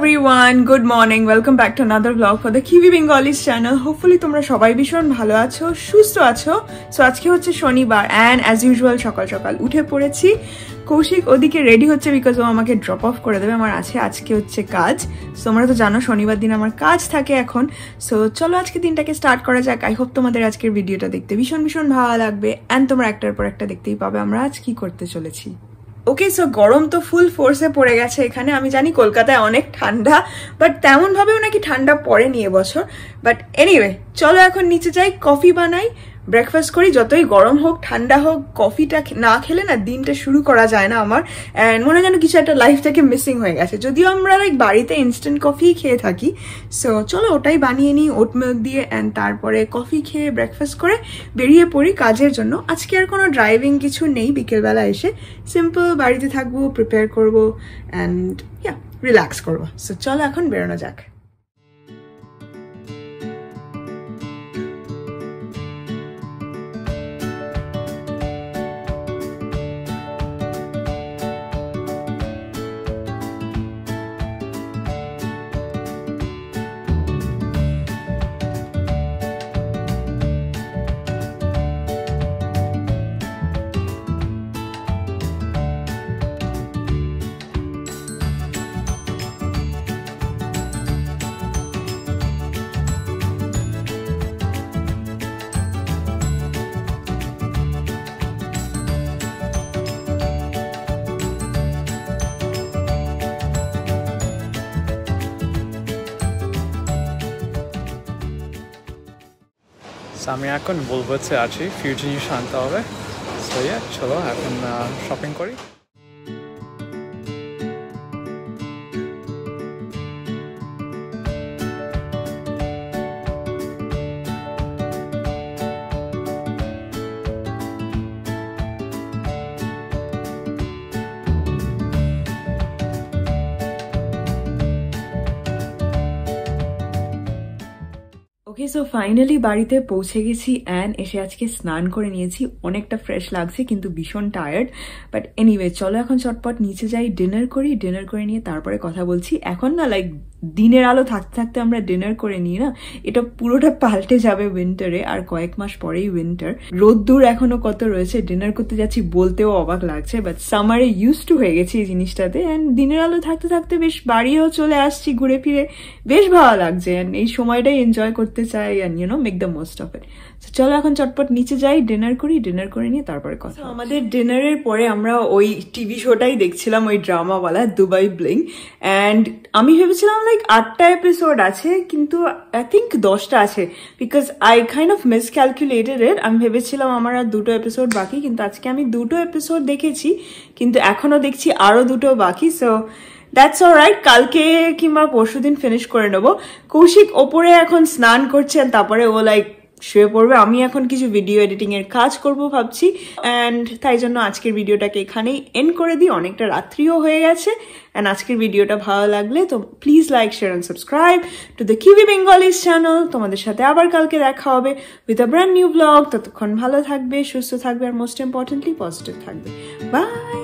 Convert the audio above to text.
everyone, good morning. Welcome back to another vlog for the Kiwi Bengalis channel. Hopefully তোমরা সবাই ভীষণ ভালো আছো, সুস্থ আছো। সো আজকে হচ্ছে শনিবার and as usual সকাল সকাল উঠে পড়েছি। কৌশিক ওদিকে রেডি হচ্ছে বিকজ ও আমাকে ড্রপ অফ করে দেবে। আমার আজকে হচ্ছে কাজ। সো তোমরা তো জানো শনিবার দিন আমার কাজ থাকে এখন। সো চলো আজকে দিনটাকে স্টার্ট করা যাক। আই হোপ তোমাদের আজকের ভিডিওটা দেখতে ভীষণ ভালো লাগবে and তোমরা একটার পর একটা দেখতেই পাবে আমরা আজ কি করতে চলেছি। ওকে, সো গরম তো ফুল ফোর্সে পড়ে গেছে এখানে। আমি জানি কলকাতায় অনেক ঠান্ডা, বাট তেমন ভাবেও নাকি ঠান্ডা পড়েনি এবছর। বাট এনিওয়ে চলো এখন নিচে যাই, কফি বানাই, ব্রেকফাস্ট করি। যতই গরম হোক ঠান্ডা হোক, কফিটা না খেলে না দিনটা শুরু করা যায় না আমার। অ্যান্ড মনে হয় যেন কিছু একটা লাইফ থেকে মিসিং হয়ে গেছে, যদিও আমরা লাইক বাড়িতে ইনস্ট্যান্ট কফি খেয়ে থাকি। সো চলো ওটাই বানিয়ে নিই ওট মিল্ক দিয়ে, অ্যান্ড তারপরে কফি খেয়ে ব্রেকফাস্ট করে বেরিয়ে পড়ি কাজের জন্য। আজকে আর কোনো ড্রাইভিং কিছু নেই, বিকেলবেলা এসে সিম্পল বাড়িতে থাকবো, প্রিপেয়ার করবো অ্যান্ড রিল্যাক্স করবো। সো চলো এখন বেরোনো যাক। আমি এখন বলবতে আছি, ফিউচার জিনিস আনতে হবে। সো চলো এখন শপিং করি। ওকে, সো ফাইনালি বাড়িতে পৌঁছে গেছি অ্যান্ড এসে আজকে স্নান করে নিয়েছি। অনেকটা ফ্রেশ লাগছে কিন্তু ভীষণ টায়ার্ড। বাট এনিওয়ে চলো এখন চটপট নিচে যাই, ডিনার করি। ডিনার করে নিয়ে তারপরে কথা বলছি। এখন না লাইক দিনের আলো থাকতে থাকতে আমরা ডিনার করে নিই না, এটা পুরোটা পাল্টে যাবে উইন্টারে। আর কয়েক মাস পরেই উইন্টার, রোদ্দুর এখনো কত রয়েছে। ডিনার করতে যাচ্ছি বলতেও অবাক লাগছে, বাট সামারে ইউজ টু হয়ে গেছি এই জিনিসটাতে। অ্যান্ড দিনের আলো থাকতে থাকতে বেশ বাড়িও চলে আসছি ঘুরে ফিরে, বেশ ভালো লাগছে। অ্যান্ড এই সময়টাই এনজয় করতে চাই and you know make the most of it. চলো এখন চটপট নিচে যাই, ডিনার করি। ডিনার করে নিয়ে তারপরে কথা। আমাদের ডিনারের পরে আমরা ওই টিভি শোটাই দেখছিলাম, ওই ড্রামাওয়ালা দুবাই ব্লিং। অ্যান্ড আমি ভেবেছিলাম লাইক 8টা এপিসোড আছে, কিন্তু আই থিঙ্ক 10টা আছে, বিকজ আই কাইন্ড অফ মিসক্যালকুলেটেড ইট। আমি ভেবেছিলাম আমার আর 2টো এপিসোড বাকি, কিন্তু আজকে আমি 2টো এপিসোড দেখেছি, কিন্তু এখনো দেখছি আরো 2টো বাকি। সো দ্যাটস অলরাইট, কালকে কিংবা পরশুদিন ফিনিশ করে নেবো। কৌশিক ওপরে এখন স্নান করছেন, তারপরে ও লাইক শুয়ে পড়বে। আমি এখন কিছু ভিডিও এডিটিং এর কাজ করব ভাবছি, অ্যান্ড তাই জন্য আজকের ভিডিওটাকে এখানেই এন্ড করে দিই। অনেকটা রাত্রিও হয়ে গেছে। অ্যান্ড আজকের ভিডিওটা ভালো লাগলে তো please like, share and subscribe to the QB Bengalis channel. তোমাদের সাথে আবার কালকে দেখা হবে with a brand new blog. ততক্ষণ ভালো থাকবে, সুস্থ থাকবে, আর মোস্ট ইম্পর্টেন্টলি পজিটিভ থাকবে। বাই।